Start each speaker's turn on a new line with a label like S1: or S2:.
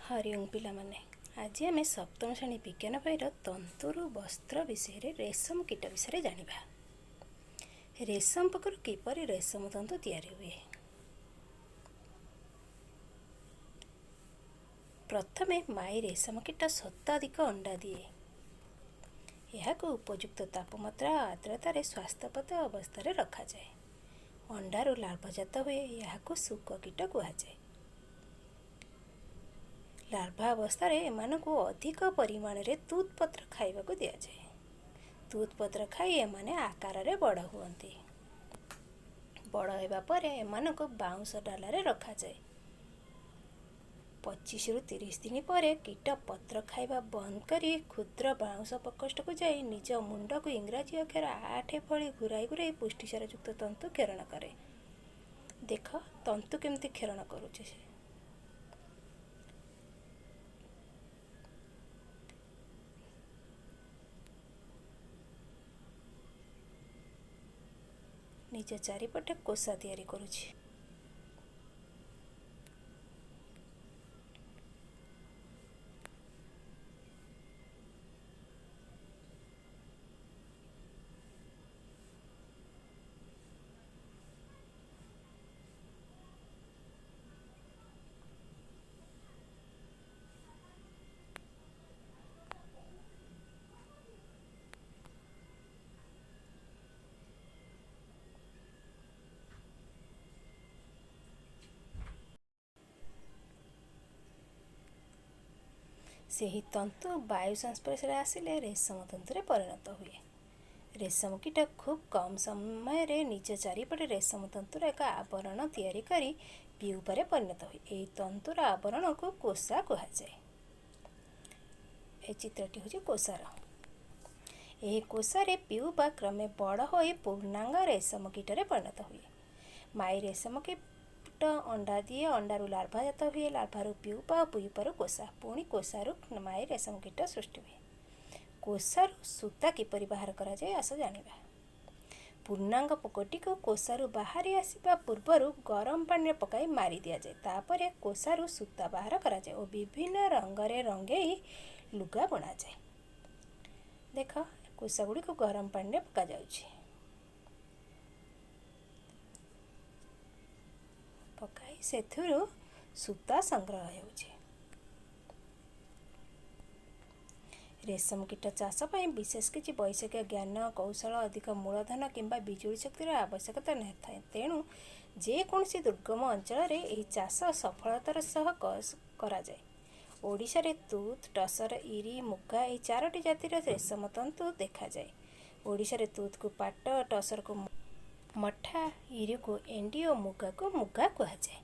S1: हरिओम पिलामाने आज आम सप्तम श्रेणी विज्ञान बहीर तंतुरु वस्त्र विषय रेशम कीट विषय जानिबा। रेशम पक्षर किपरि रेशम तंतु तैयारी हुए। प्रथमे माई रेशम कीट शताधिक अंडा दिए। यह उपयुक्त तापमात्रा आर्द्रतार स्वास्थ्यपद अवस्था रखा जाए। अंडारू लार्भाजात हुए यह शुक कीट कहुए। लार्भा अवस्था एमानकु अधिक परिमाण रे तूतपत्र खाइबाकु दिया जाए। तूतपत्र खाई एमाने आकार रे बड़ हुअन्ति। बड़ हेबा परे एमानकु बाउंस डालारे रखा जाए। 25 रु 30 दिन पर कीट पत्र खाइबा बंद करी क्षुद्र बाउंस प्रकोष्ठ को जाई निज मुंड को इंग्राजी अक्षर 8 भली घुराई घुराई पुष्टिसार युक्त तंतु क्षरण करे। देख तंतु केमती क्षरण करुचे। निज चारिपटे कोसा तैयारी करुछि। सेही तंतु वायु संस्पर्श आसिले रेशम तंतुरे परिणत हुए। रेशम कीट खूब कम समय रे निज चारिपटे रेशम तंतुर एक आवरण तैयारी करी प्यूपारे परिणत हुए। यही तंतुर आवरण को कोसा कहुए। ए चित्रटी हूँ कोसार। यही कोसारे प्यूपा क्रमे बड़ हो पूर्णांग रेशम कीटरे परिणत हुए। माई रेशम कीट अंडा दिए। अंडारू लार्भा जात हुए। लार्भारू प्यूपा, प्यूपारू कोसा, पुणी कोसारू माई रेशम कीट सृष्टि हुए। कोसारू सूता किपरि बाहर करा जाए आस जानिबा। पूर्णांग पोकटी को कोसारू बाहरी आसिबा पूर्वरु गरम पानी पकाई मारी दिया जाए। तापरे कोसारू सूता बाहर करा जाए और विभिन्न रंगरे रंगेई लुगा बुना जाए। देख कोसा गुड़ी को गरम पानी पका जाउछि। पकाई सेथुरु सूता संग्रह होउछि। रेशम कीट चाष पई विशेष किछि वैषयिक ज्ञान कौशल अधिक मूलधन किंबा बिजुली शक्तिर आवश्यकता न थाए। तेणु जे कोनसी दुर्गम अंचल रे एही चाष सफलतार सह करा जाए। ओडिशा रे तूत, टसर, इरी, मुगा ए चारोटी जातिर रेशम तंतु देखा जाए। ओडिशा रे तूत को पाट, टसर को मठा, इरी को एंडी और मुगा को मुगा कहा जाए।